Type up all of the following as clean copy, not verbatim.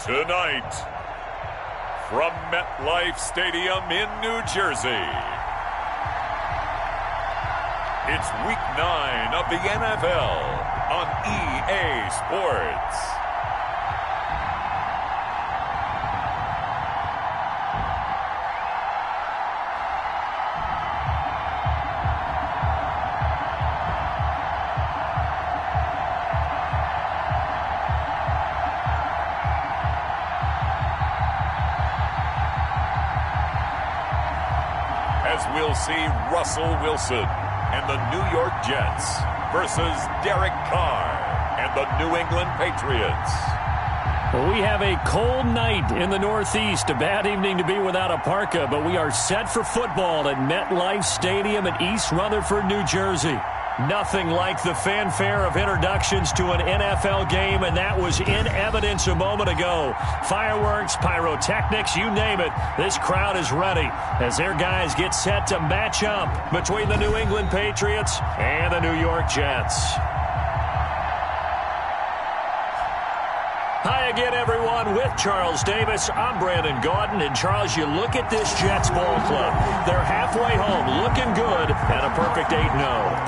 Tonight, from MetLife Stadium in New Jersey, it's Week 9 of the NFL on EA Sports. We'll see Russell Wilson and the New York Jets versus Derek Carr and the New England Patriots. Well, we have a cold night in the Northeast. A bad evening to be without a parka, but we are set for football at MetLife Stadium in East Rutherford, New Jersey. Nothing like the fanfare of introductions to an NFL game, and that was in evidence a moment ago. Fireworks, pyrotechnics, you name it. This crowd is ready as their guys get set to match up between the New England Patriots and the New York Jets. Hi again, everyone. With Charles Davis, I'm Brandon Gaudin. And, Charles, you look at this Jets ball club. They're halfway home, looking good, at a perfect 8-0.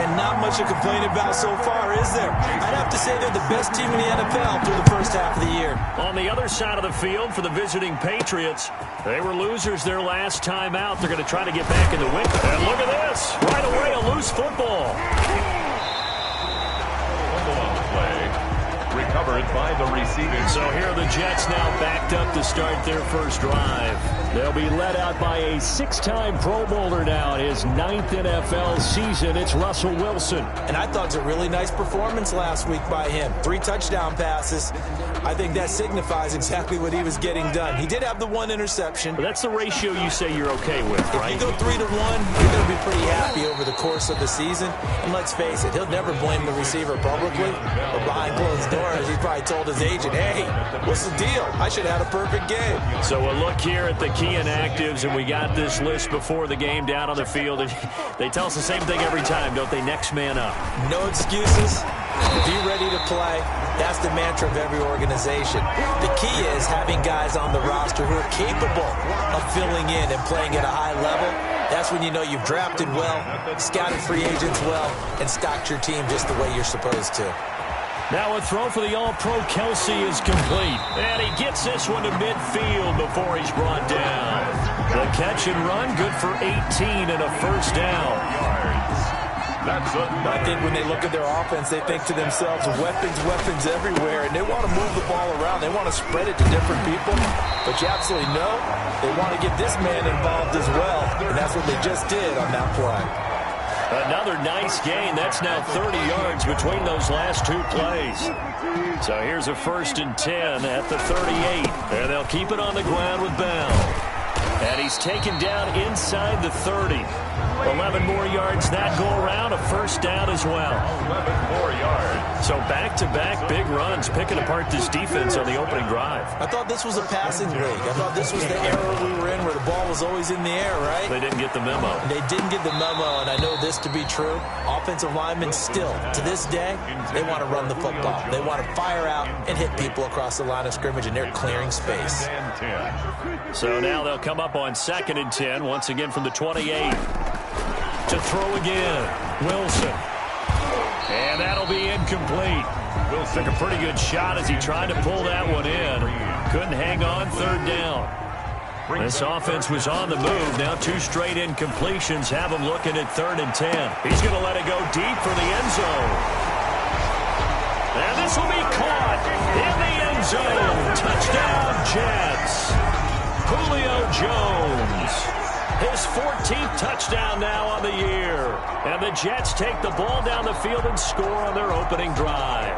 And not much to complain about so far, is there? I'd have to say they're the best team in the NFL through the first half of the year. On the other side of the field for the visiting Patriots, they were losers their last time out. They're going to try to get back in the win. And look at this. Right away, a loose football. Recovered by the receiving. So here are the Jets now backed up to start their first drive. They'll be led out by a 6-time Pro Bowler now in his 9th NFL season. It's Russell Wilson. And I thought it was a really nice performance last week by him. 3 touchdown passes. I think that signifies exactly what he was getting done. He did have the 1 interception. But that's the ratio you say you're okay with, right? If you go 3-1, you're going to be pretty happy over the course of the season. And let's face it, he'll never blame the receiver publicly or behind closed doors. He probably told his agent, hey, what's the deal? I should have had a perfect game. So we'll look here at the key inactives, and we got this list before the game down on the field. And they tell us the same thing every time, don't they? Next man up. No excuses. Be ready to play. That's the mantra of every organization. The key is having guys on the roster who are capable of filling in and playing at a high level. That's when you know you've drafted well, scouted free agents well, and stocked your team just the way you're supposed to. Now a throw for the All-Pro Kelsey is complete. And he gets this one to midfield before he's brought down. The catch and run, good for 18 and a first down. I think when they look at their offense, they think to themselves, weapons everywhere, and they want to move the ball around. They want to spread it to different people. But you absolutely know they want to get this man involved as well, and that's what they just did on that play. Another nice gain. That's now 30 yards between those last 2 plays. So here's a 1st and 10 at the 38. And they'll keep it on the ground with Bell. And he's taken down inside the 30. 11 more yards that go around, a first down as well. 11 more yards. So back-to-back big runs, picking apart this defense on the opening drive. I thought this was a passing league. I thought this was the era we were in where the ball was always in the air, right? They didn't get the memo. They didn't get the memo, and I know this to be true. Offensive linemen still, to this day, they want to run the football. They want to fire out and hit people across the line of scrimmage, and they're clearing space. So now they'll come up on 2nd and 10, once again from the 28. To throw again, Wilson. And that'll be incomplete. Wilson took a pretty good shot as he tried to pull that one in. Couldn't hang on, 3rd down. This offense was on the move. Now 2 straight incompletions have him looking at 3rd and 10. He's going to let it go deep for the end zone. And this will be caught in the end zone. Touchdown, Jets. Julio Jones. His 14th touchdown now on the year. And the Jets take the ball down the field and score on their opening drive.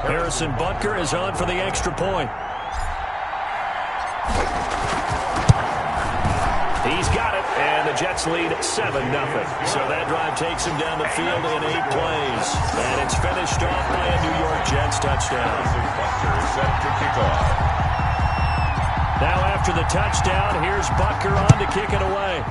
Harrison Butker is on for the extra point. He's got it, and the Jets lead 7-0. So that drive takes him down the field in 8 plays. And it's finished off by a New York Jets touchdown. Butker is set to kick off. Now after the touchdown, here's Butker on to kick it away.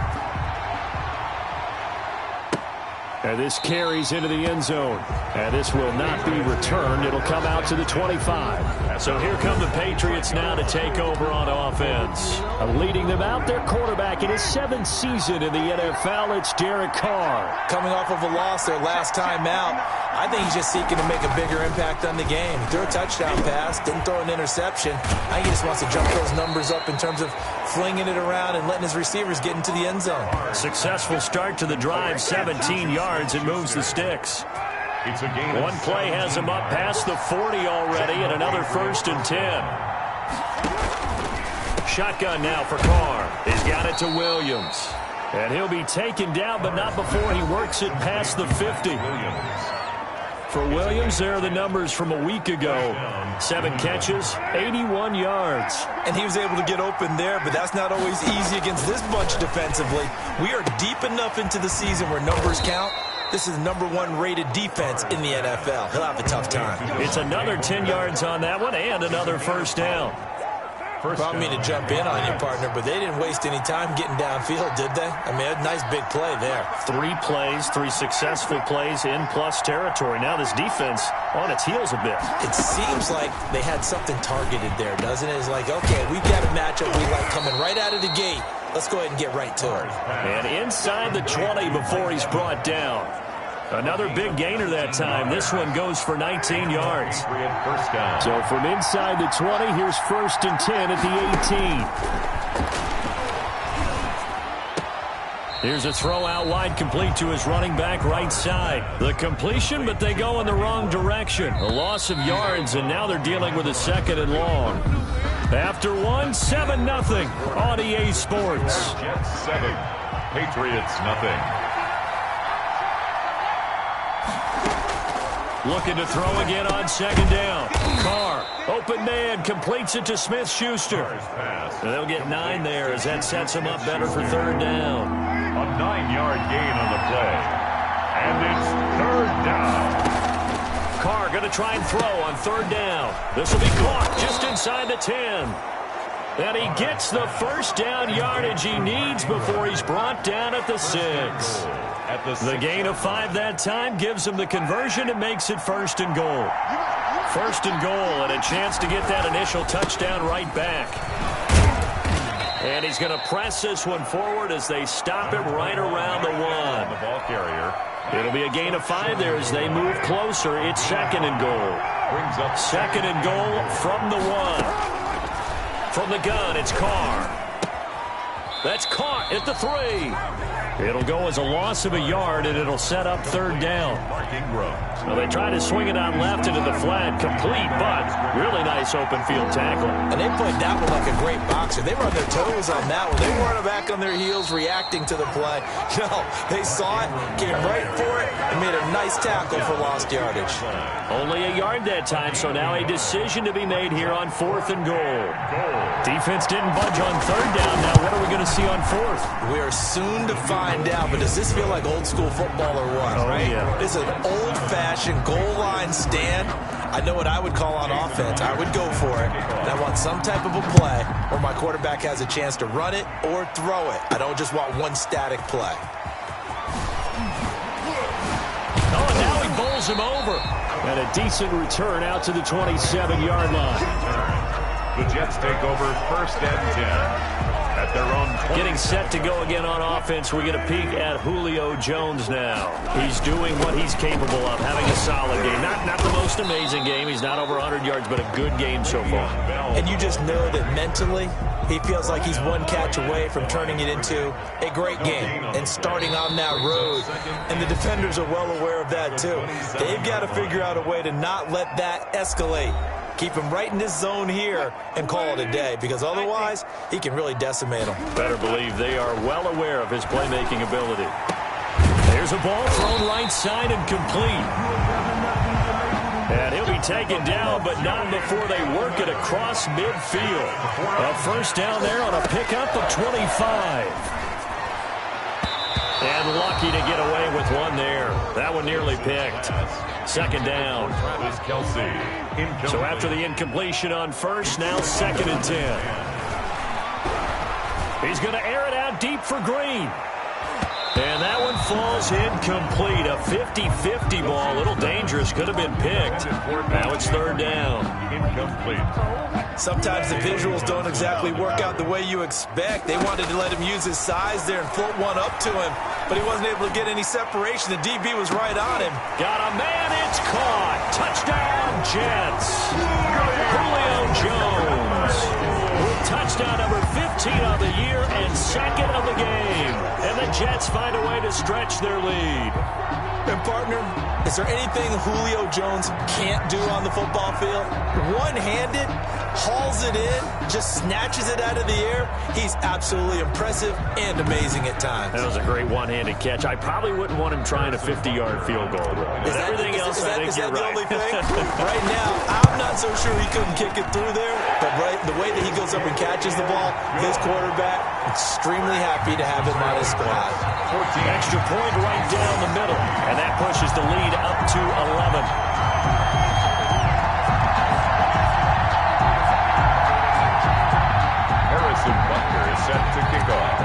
And this carries into the end zone. And this will not be returned. It'll come out to the 25. So here come the Patriots now to take over on offense. Leading them out, their quarterback in his 7th season in the NFL, it's Derek Carr. Coming off of a loss their last time out, I think he's just seeking to make a bigger impact on the game. He threw a touchdown pass, didn't throw an interception. I think he just wants to jump those numbers up in terms of flinging it around and letting his receivers get into the end zone. Successful start to the drive, 17 yards, and moves the sticks. It's a gain. One play has him up past the 40 already, and another 1st and 10. Shotgun now for Carr. He's got it to Williams. And he'll be taken down, but not before he works it past the 50. For Williams, there are the numbers from a week ago. 7 catches, 81 yards. And he was able to get open there, but that's not always easy against this bunch defensively. We are deep enough into the season where numbers count. This is the #1 rated defense in the NFL. He'll have a tough time. It's another 10 yards on that one and another 1st down. Probably mean to jump in on you, partner, but they didn't waste any time getting downfield, did they? I mean, a nice big play there. 3 plays, 3 successful plays in plus territory. Now this defense on its heels a bit. It seems like they had something targeted there, doesn't it? It's like, okay, we've got a matchup we like coming right out of the gate. Let's go ahead and get right to it. And inside the 20 before he's brought down. Another big gainer that time. This one goes for 19 yards. So from inside the 20, here's 1st and 10 at the 18. Here's a throw out wide, complete to his running back right side. The completion, but they go in the wrong direction. A loss of yards, and now they're dealing with a 2nd and long. After one, 7-0 on EA Sports. Jets 7, Patriots nothing. Looking to throw again on 2nd down. Carr, open man, completes it to Smith-Schuster. And they'll get 9 there as that sets him up better for 3rd down. A 9-yard gain on the play. And it's 3rd down. Carr going to try and throw on 3rd down. This will be caught just inside the 10. And he gets the 1st down yardage he needs before he's brought down at the 6. The gain of 5 that time gives him the conversion and makes it 1st and goal. 1st and goal and a chance to get that initial touchdown right back. And he's going to press this one forward as they stop it right around the 1. The ball carrier. It'll be a gain of 5 there as they move closer. It's 2nd and goal. 2nd and goal from the 1. From the gun, it's Carr. That's caught at the 3. It'll go as a loss of a yard, and it'll set up 3rd down. Well, they try to swing it out left into the flat, complete, but really nice open field tackle. And they played that one like a great boxer. They were on their toes on that one. They weren't back on their heels reacting to the play. No, they saw it, came right for it, and made a nice tackle for lost yardage. Only a yard that time, so now a decision to be made here on 4th and goal. Defense didn't budge on 3rd down. Now what are we going to see on 4th? We are soon to find out, but does this feel like old school football or what, right? Yeah. This is an old-fashioned goal line stand. I know what I would call on offense. I would go for it, and I want some type of a play where my quarterback has a chance to run it or throw it. I don't just want one static play. Oh, and now he bowls him over. And a decent return out to the 27-yard line. The Jets take over 1st and 10. At their own 20. Getting set to go again on offense. We get a peek at Julio Jones now. He's doing what he's capable of, having a solid game. Not the most amazing game. He's not over 100 yards, but a good game so far. And you just know that mentally, he feels like he's one catch away from turning it into a great game and starting on that road. And the defenders are well aware of that, too. They've got to figure out a way to not let that escalate. Keep him right in this zone here and call it a day, because otherwise he can really decimate them. Better believe they are well aware of his playmaking ability. There's a ball thrown right side and complete. And he'll be taken down, but not before they work it across midfield. A 1st down there on a pickup of 25. And lucky to get away with one there. That one nearly picked. 2nd down. So after the incompletion on 1st, now 2nd and 10. He's going to air it out deep for Green. And that one falls incomplete. A 50-50 ball. A little dangerous. Could have been picked. Now it's third down. Incomplete. Sometimes the visuals don't exactly work out the way you expect. They wanted to let him use his size there and float one up to him, but he wasn't able to get any separation. The DB was right on him. Got a man. It's caught. Touchdown, Jets. Julio Jones with touchdown number 15 of the year and second of the game. And the Jets find a way to stretch their lead. And, partner, is there anything Julio Jones can't do on the football field? One-handed, hauls it in, just snatches it out of the air. He's absolutely impressive and amazing at times. That was a great one-handed catch. I probably wouldn't want him trying a 50-yard field goal. But everything else, I think you're right. Is that the only thing? Right now, I'm not so sure he couldn't kick it through there, but the way that he goes up and catches the ball, his quarterback, extremely happy to have him on his squad. 14. Extra point right down the middle, and that pushes the lead up to 11. Butker is set to kick off.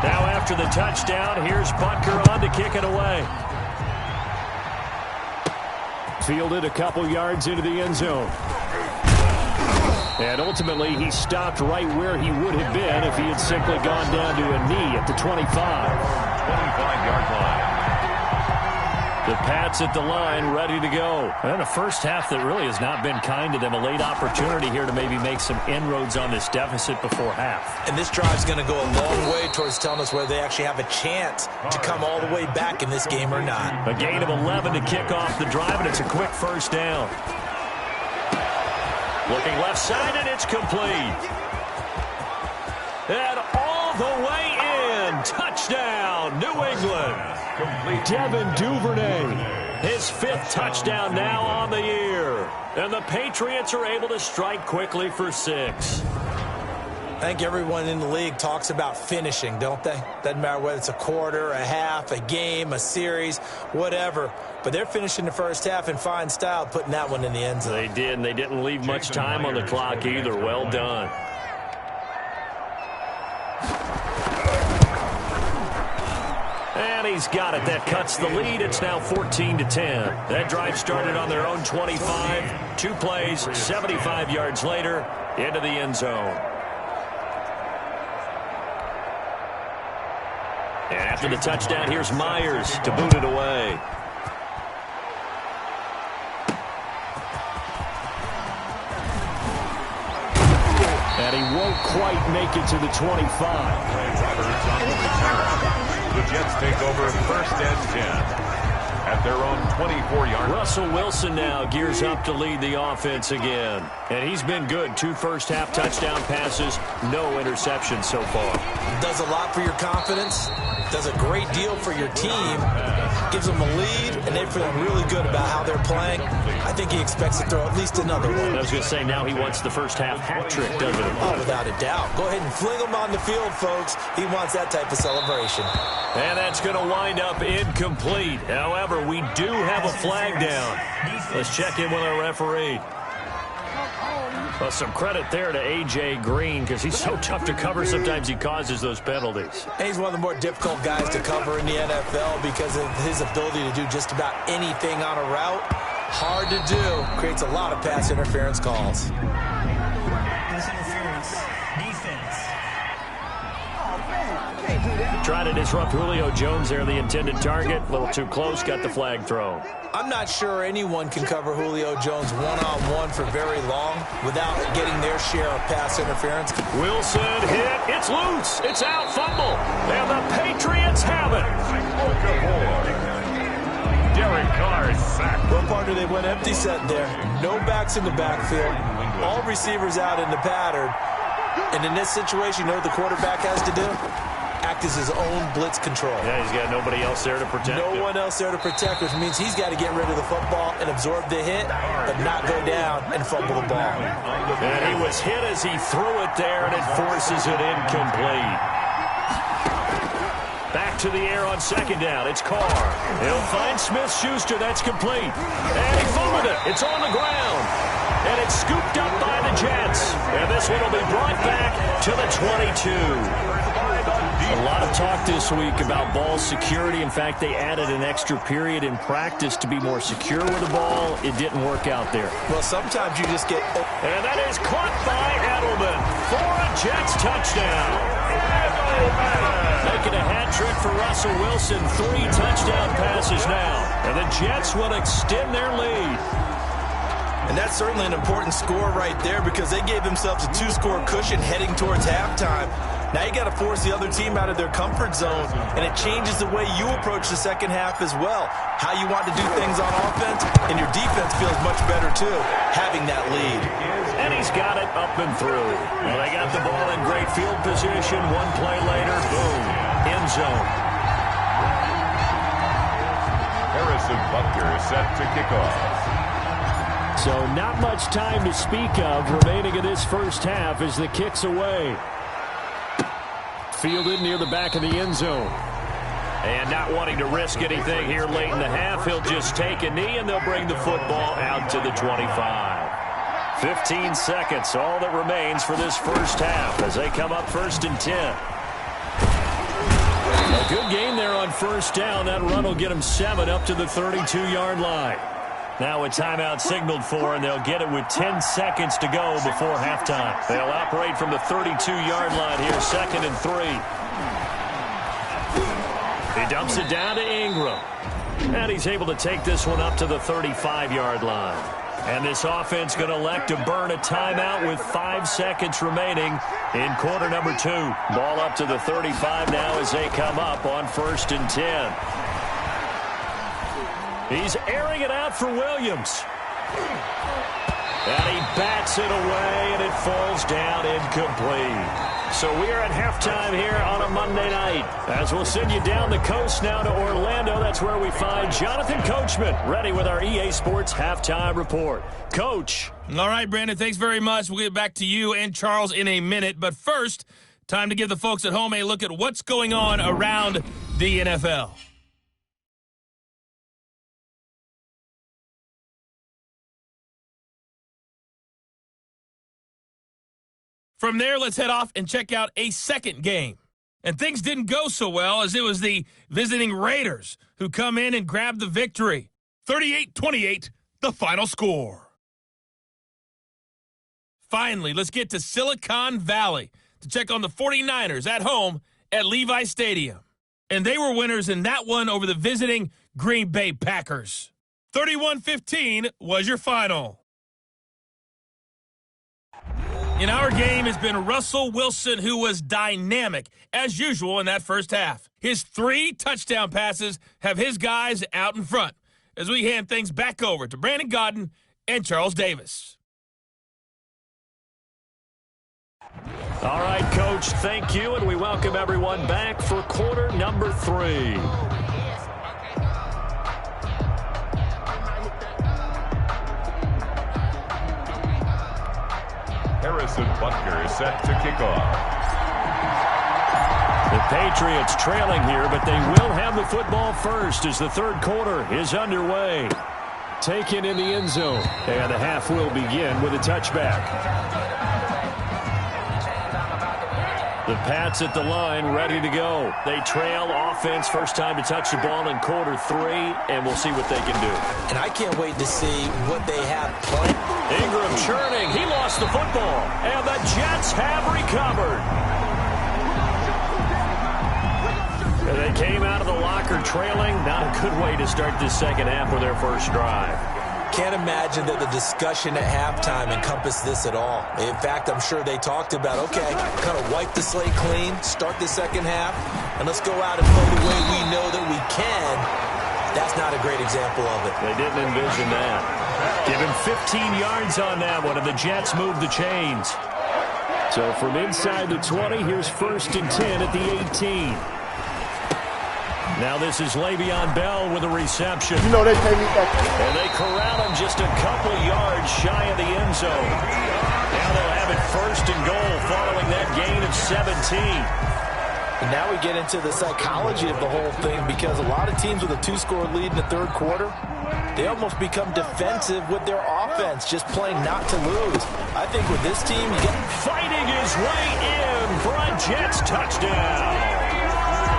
Now after the touchdown, here's Butker on to kick it away. Fielded a couple yards into the end zone. And ultimately, he stopped right where he would have been if he had simply gone down to a knee at the 25. 25-yard line. The Pats at the line, ready to go. And a first half that really has not been kind to them. A late opportunity here to maybe make some inroads on this deficit before half. And this drive's going to go a long way towards telling us whether they actually have a chance to come all the way back in this game or not. A gain of 11 to kick off the drive, and it's a quick first down. Looking left side, and it's complete. And all the way in. Touchdown, New England. Devin Duvernay, his fifth touchdown now on the year. And the Patriots are able to strike quickly for 6. I think everyone in the league talks about finishing, don't they? Doesn't matter whether it's a quarter, a half, a game, a series, whatever. But they're finishing the first half in fine style, putting that one in the end zone. They did, and they didn't leave much time on the clock either. Well done. And he's got it. That cuts the lead. It's now 14-10. That drive started on their own 25. 2 plays, 75 yards later, into the end zone. And after the touchdown, here's Myers to boot it away. And he won't quite make it to the 25. The Jets take over first and 10 at their own 24-yard. Russell Wilson now gears up to lead the offense again. And he's been good. 2 first-half touchdown passes, no interceptions so far. Does a lot for your confidence. Does a great deal for your team. Gives them a lead, and they feel really good about how they're playing. I think he expects to throw at least another one. I was going to say, now he wants the first-half hat trick, doesn't he? Oh, without a doubt. Go ahead and fling him on the field, folks. He wants that type of celebration. And that's going to wind up incomplete. However, we do have a flag down. Let's check in with our referee. Well, some credit there to A.J. Green because he's so tough to cover. Sometimes he causes those penalties. And he's one of the more difficult guys to cover in the NFL because of his ability to do just about anything on a route. Hard to do. Creates a lot of pass interference calls. Pass interference. Defense. Try to disrupt Julio Jones there, the intended target. A little too close, got the flag thrown. I'm not sure anyone can cover Julio Jones one-on-one for very long without getting their share of pass interference. Wilson hit. It's loose. It's out. Fumble. And the Patriots have it. Derek Carr sacked. Well, partner, they went empty set there. No backs in the backfield. All receivers out in the pattern. And in this situation, you know what the quarterback has to do? Act as his own blitz control. Yeah, he's got nobody else there to protect him. No one else there to protect, which means he's got to get rid of the football and absorb the hit, but not go down and fumble the ball. And he was hit as he threw it there, and it forces it incomplete. Back to the air on second down. It's Carr. He'll find Smith-Schuster. That's complete. And he fumbled it. It's on the ground. And it's scooped up by the Jets. And this one will be brought back to the 22. A lot of talk this week about ball security. In fact, they added an extra period in practice to be more secure with the ball. It didn't work out there. Well, sometimes you just get... And that is caught by Edelman for a Jets touchdown. Making a hat trick for Russell Wilson. 3 touchdown passes now. And the Jets will extend their lead. And that's certainly an important score right there because they gave themselves a 2-score cushion heading towards halftime. Now you got to force the other team out of their comfort zone, and it changes the way you approach the second half as well. How you want to do things on offense, and your defense feels much better too, having that lead. And he's got it up and through. Well, they got the ball in great field position. One play later, boom, end zone. Harrison Butker is set to kick off. So not much time to speak of remaining in this first half as the kick's away. Fielded near the back of the end zone. And not wanting to risk anything here late in the half, he'll just take a knee and they'll bring the football out to the 25. 15 seconds, all that remains for this first half as they come up 1st and 10. A good game there on first down. That run will get them 7 up to the 32-yard line. Now a timeout signaled for, and they'll get it with 10 seconds to go before halftime. They'll operate from the 32-yard line here, 2nd and 3. He dumps it down to Ingram. And he's able to take this one up to the 35-yard line. And this offense going to elect to burn a timeout with 5 seconds remaining in quarter number 2. Ball up to the 35 now as they come up on 1st and 10. He's airing it out for Williams. And he bats it away, and it falls down incomplete. So we are at halftime here on a Monday night. As we'll send you down the coast now to Orlando. That's where we find Jonathan Coachman, ready with our EA Sports Halftime Report. Coach. All right, Brandon, thanks very much. We'll get back to you and Charles in a minute. But first, time to give the folks at home a look at what's going on around the NFL. From there, let's head off and check out a second game. And things didn't go so well as it was the visiting Raiders who come in and grab the victory. 38-28, the final score. Finally, let's get to Silicon Valley to check on the 49ers at home at Levi Stadium. And they were winners in that one over the visiting Green Bay Packers. 31-15 was your final. In our game has been Russell Wilson, who was dynamic, as usual, in that first half. His 3 touchdown passes have his guys out in front as we hand things back over to Brandon Godden and Charles Davis. All right, Coach, thank you, and we welcome everyone back for quarter number 3. Harrison Butker is set to kick off. The Patriots trailing here, but they will have the football first as the third quarter is underway. Taken in the end zone, and the half will begin with a touchback. The Pats at the line, ready to go. They trail offense, first time to touch the ball in quarter 3, and we'll see what they can do. And I can't wait to see what they have planned. Ingram churning. He lost the football, and the Jets have recovered. And they came out of the locker trailing. Not a good way to start this second half with their first drive. Can't imagine that the discussion at halftime encompassed this at all. In fact, I'm sure they talked about, okay, kind of wipe the slate clean, start the second half, and let's go out and play the way we know that we can. That's not a great example of it. They didn't envision that. Give him 15 yards on that one, and the Jets move the chains. So from inside the 20, here's 1st and 10 at the 18. Now this is Le'Veon Bell with a reception. You know they pay me back. And they corral him just a couple yards shy of the end zone. Now they'll have it 1st and goal following that gain of 17. And now we get into the psychology of the whole thing because a lot of teams with a 2-score lead in the third quarter, they almost become defensive with their offense, just playing not to lose. I think with this team, you get fighting his way in for a Jets touchdown.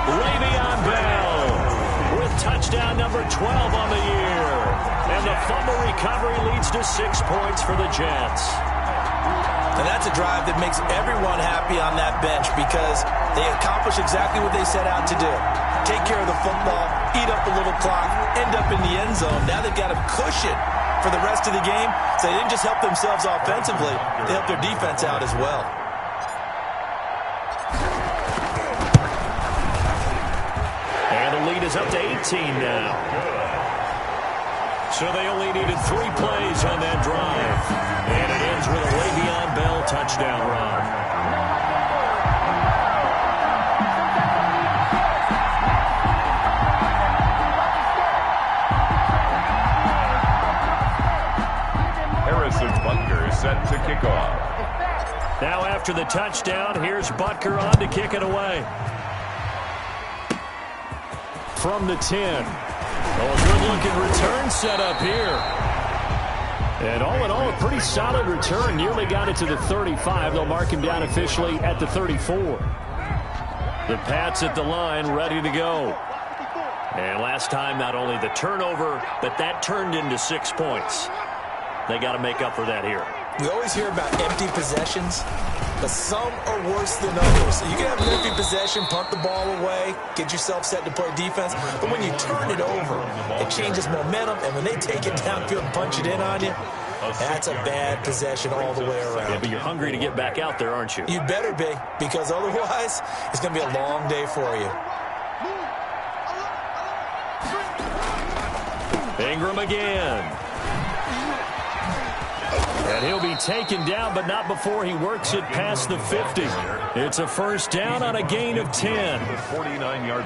Le'Veon Bell with touchdown number 12 on the year. And the fumble recovery leads to 6 points for the Jets. And that's a drive that makes everyone happy on that bench because they accomplish exactly what they set out to do. Take care of the football, eat up a little clock, end up in the end zone. Now they've got a cushion for the rest of the game. So they didn't just help themselves offensively, they helped their defense out as well. And the lead is up to 18 now. So they only needed 3 plays on that drive. And it ends with a Le'Veon Bell touchdown run. Harrison Butker set to kick off. Now after the touchdown, here's Butker on to kick it away. From the 10. Oh, a good-looking return set up here. And all in all, a pretty solid return. Nearly got it to the 35. They'll mark him down officially at the 34. The Pats at the line, ready to go. And last time, not only the turnover, but that turned into 6 points. They got to make up for that here. We always hear about empty possessions, but some are worse than others. You can have an empty possession, punt the ball away, get yourself set to play defense, but when you turn it over, it changes momentum, and when they take it downfield and punch it in on you, that's a bad possession all the way around. Yeah, but you're hungry to get back out there, aren't you? You better be, because otherwise, it's going to be a long day for you. Ingram again. And he'll be taken down, but not before he works it past the 50. It's a first down on a gain of 10.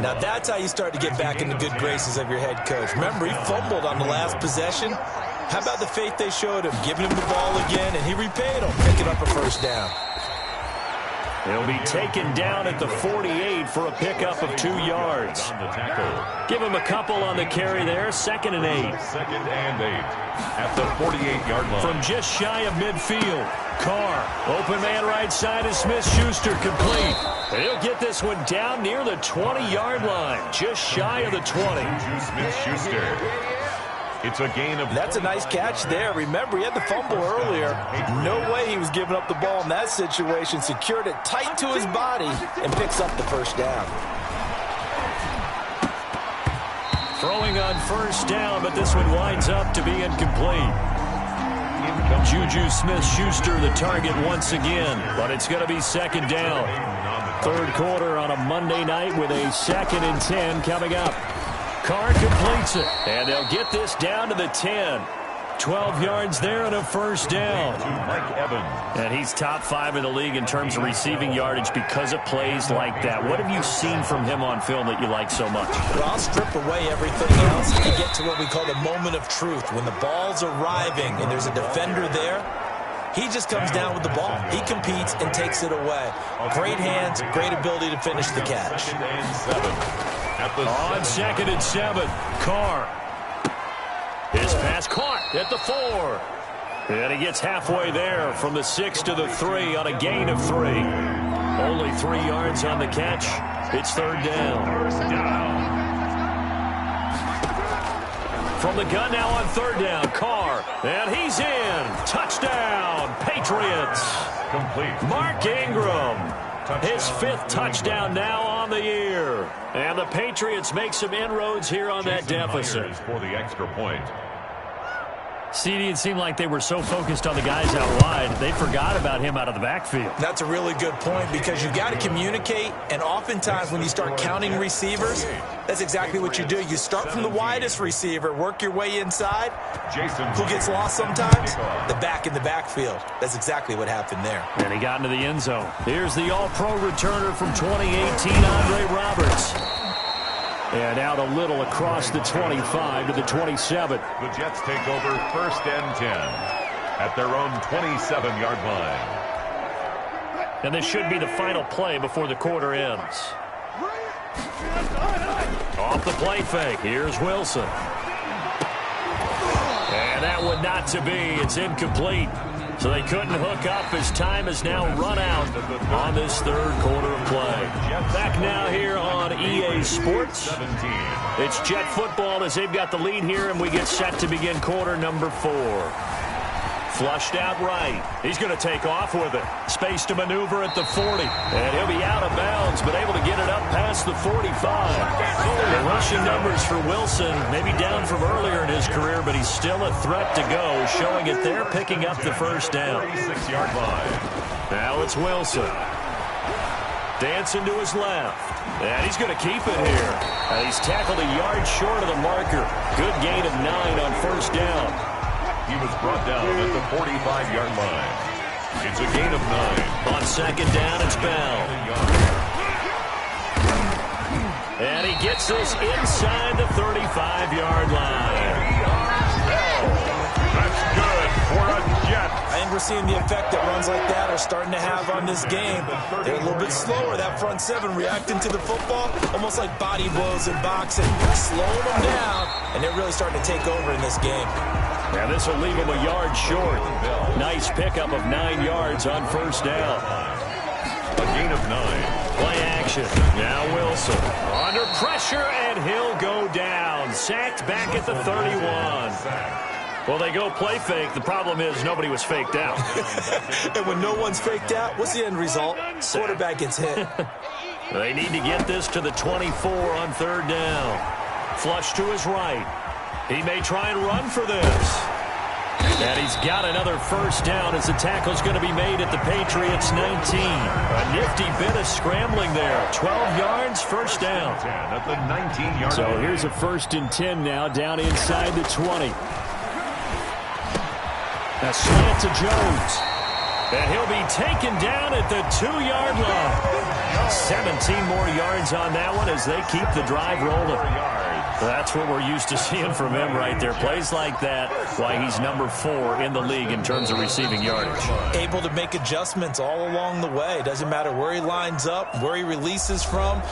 Now that's how you start to get back in the good graces of your head coach. Remember, he fumbled on the last possession. How about the faith they showed him, giving him the ball again, and he repaid him, picking up a first down. He'll be taken down at the 48 for a pickup of 2 yards. Give him a couple on the carry there. 2nd and 8. 2nd and 8 at the 48-yard line. From just shy of midfield, Carr. Open man right side is Smith-Schuster, complete. And he'll get this one down near the 20-yard line, just shy of the 20. Smith-Schuster. It's a gain of... That's a nice catch there. Remember, he had the fumble earlier. No way he was giving up the ball in that situation. Secured it tight to his body and picks up the first down. Throwing on first down, but this one winds up to be incomplete. Juju Smith-Schuster the target once again, but it's going to be 2nd down. 3rd quarter on a Monday night with a 2nd and 10 coming up. Carr completes it, and they'll get this down to the 10. 12 yards there and a first down. Mike Evans. And he's top 5 in the league in terms of receiving yardage because of plays like that. What have you seen from him on film that you like so much? Well, I'll strip away everything else and get to what we call the moment of truth. When the ball's arriving and there's a defender there, he just comes down with the ball. He competes and takes it away. Great hands, great ability to finish the catch. 2nd and 7. On 2nd and 7, Carr. His pass caught at the 4. And he gets halfway there from the 6 to the 3 on a gain of 3. Only 3 yards on the catch. It's 3rd down. From the gun now on 3rd down, Carr. And he's in. Touchdown, Patriots. Complete. Mark Ingram. His 5th touchdown now on the year. And the Patriots make some inroads here on that deficit. For the extra point. CD, it seemed like they were so focused on the guys out wide, they forgot about him out of the backfield. That's a really good point because you've got to communicate, and oftentimes when you start counting receivers, that's exactly what you do. You start from the widest receiver, work your way inside. Who gets lost sometimes? The back in the backfield. That's exactly what happened there. And he got into the end zone. Here's the all-pro returner from 2018, Andre Roberts. And out a little across the 25 to the 27. The Jets take over 1st and 10 at their own 27-yard line. And this should be the final play before the quarter ends. Off the play fake, here's Wilson. And that one not to be. It's incomplete. So they couldn't hook up as time has now run out on this third quarter of play. Back now here on EA Sports. It's Jet football as they've got the lead here, and we get set to begin quarter number 4. Flushed out right. He's going to take off with it. Space to maneuver at the 40. And he'll be out of bounds, but able to get it up past the 45. The rushing numbers for Wilson, maybe down from earlier in his career, but he's still a threat to go, showing it there, picking up the first down. 36-yard line. Now it's Wilson. Dancing to his left. And he's going to keep it here. And he's tackled a yard short of the marker. Good gain of 9 on first down. He was brought down at the 45-yard line. It's a gain of 9. On second down, it's Bell. And he gets this inside the 35-yard line. That's good for a Jet. I think we're seeing the effect that runs like that are starting to have on this game. They're a little bit slower, that front seven, reacting to the football, almost like body blows in boxing, slowing them down, and they're really starting to take over in this game. And this will leave him a yard short. Nice pickup of 9 yards on first down. A gain of 9. Play action. Now Wilson under pressure, and he'll go down. Sacked back at the 31. Well, they go play fake. The problem is nobody was faked out. And when no one's faked out, what's the end result? Quarterback gets hit. They need to get this to the 24 on third down. Flush to his right. He may try and run for this. And he's got another first down as the tackle's going to be made at the Patriots' 19. A nifty bit of scrambling there. 12 yards, first down. At the 19-yard So line. here's a 1st and 10 now, down inside the 20. A slant to Jones. And he'll be taken down at the 2-yard line. 17 more yards on that one as they keep the drive rolling. That's what we're used to seeing from him right there. Plays like that, why he's number 4 in the league in terms of receiving yardage. Able to make adjustments all along the way. Doesn't matter where he lines up, where he releases from.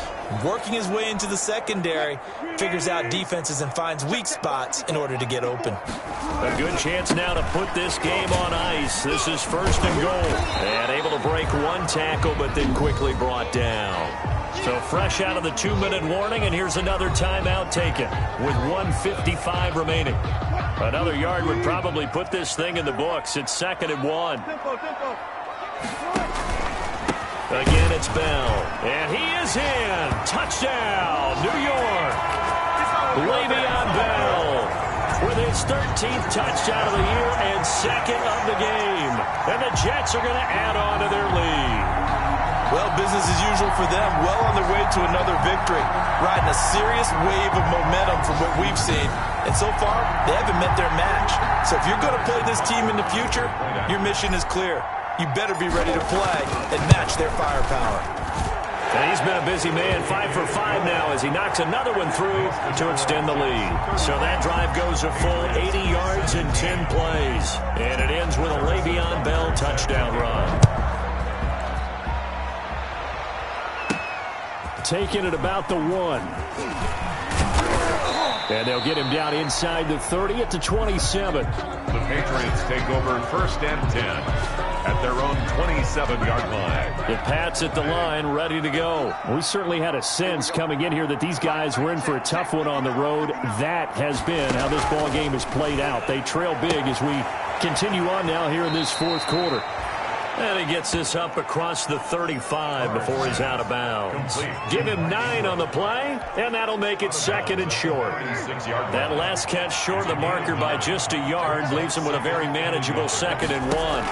Working his way into the secondary, figures out defenses and finds weak spots in order to get open. A good chance now to put this game on ice. This is 1st and goal. And able to break one tackle, but then quickly brought down. So fresh out of the 2-minute warning, and here's another timeout taken with 1:55 remaining. Another yard would probably put this thing in the books. It's 2nd and 1. Again, it's Bell. And he is in. Touchdown, New York. Le'Veon Bell with his 13th touchdown of the year and 2nd of the game. And the Jets are going to add on to their lead. Well, business as usual for them. Well on their way to another victory. Riding a serious wave of momentum from what we've seen. And so far, they haven't met their match. So if you're going to play this team in the future, your mission is clear. You better be ready to play and match their firepower. And he's been a busy man, 5 for 5 now as he knocks another one through to extend the lead. So that drive goes a full 80 yards in 10 plays. And it ends with a Le'Veon Bell touchdown run. Taking it about the 1. And they'll get him down inside the 30 at the 27. The Patriots take over 1st and 10 at their own 27-yard line. The Pats at the line, ready to go. We certainly had a sense coming in here that these guys were in for a tough one on the road. That has been how this ball game has played out. They trail big as we continue on now here in this 4th quarter. And he gets this up across the 35 before he's out of bounds. Give him 9 on the play, and that'll make it 2nd and short. That last catch short of the marker by just a yard leaves him with a very manageable 2nd and 1.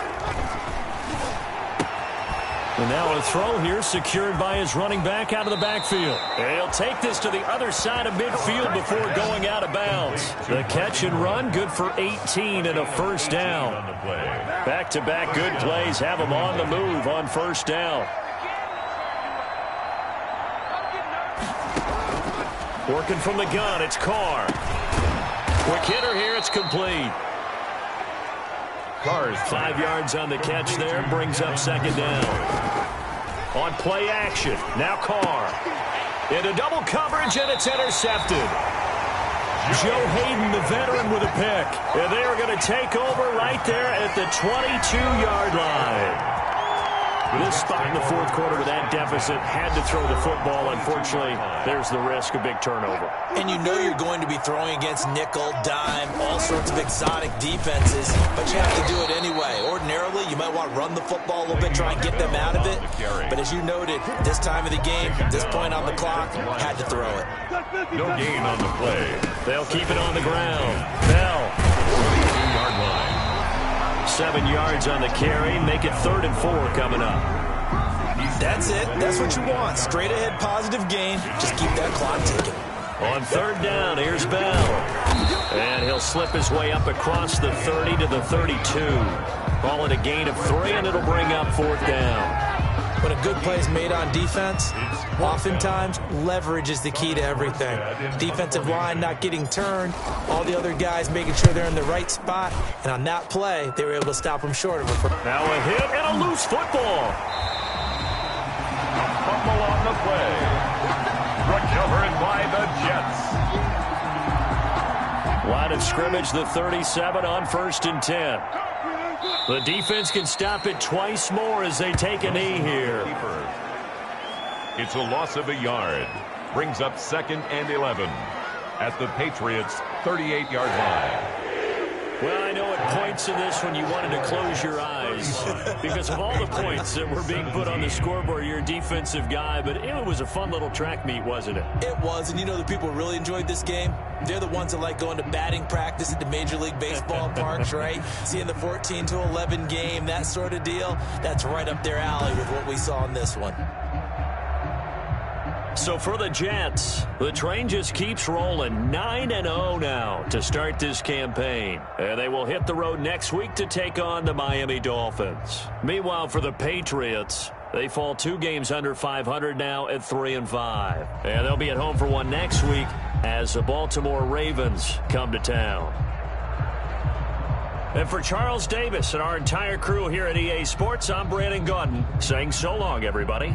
And now a throw here secured by his running back out of the backfield. And he'll take this to the other side of midfield before going out of bounds. The catch and run good for 18 and a first down. Back-to-back good plays have him on the move on first down. Working from the gun, it's Carr. Quick hitter here, it's complete. Carr's 5 yards on the catch there, brings up 2nd down. On play action, now Carr. Into double coverage, and it's intercepted. Joe Hayden, the veteran, with a pick. And they are going to take over right there at the 22-yard line. This spot in the fourth quarter with that deficit, had to throw the football. Unfortunately, there's the risk of big turnover. And you know you're going to be throwing against nickel, dime, all sorts of exotic defenses, but you have to do it anyway. Ordinarily, you might want to run the football a little bit, try and get them out of it. But as you noted, this time of the game, this point on the clock, had to throw it. No gain on the play. They'll keep it on the ground. Bell. 22-yard line. 7 yards on the carry. Make it 3rd and 4 coming up. That's it. That's what you want. Straight ahead positive gain. Just keep that clock ticking. On 3rd down, here's Bell. And he'll slip his way up across the 30 to the 32. Call it a gain of 3, and it'll bring up 4th down. When a good play is made on defense, oftentimes leverage is the key to everything. Defensive line not getting turned, all the other guys making sure they're in the right spot, and on that play, they were able to stop them short of it. Now a hit and a loose football. A fumble on the play. Recovered by the Jets. Line of scrimmage, the 37 on 1st and 10. The defense can stop it twice more as they take a knee here. It's a loss of a yard. Brings up 2nd and 11 at the Patriots' 38-yard line. Well, I know at points in this when you wanted to close your eyes because of all the points that were being put on the scoreboard. You're a defensive guy, but it was a fun little track meet, wasn't it? It was, and you know the people who really enjoyed this game? They're the ones that like going to batting practice at the Major League Baseball parks, right? Seeing the 14-11 game, that sort of deal. That's right up their alley with what we saw in this one. So for the Jets, the train just keeps rolling. 9-0 now to start this campaign. And they will hit the road next week to take on the Miami Dolphins. Meanwhile, for the Patriots, they fall 2 games under 500 now at 3-5. And they'll be at home for one next week as the Baltimore Ravens come to town. And for Charles Davis and our entire crew here at EA Sports, I'm Brandon Gaudin saying so long, everybody.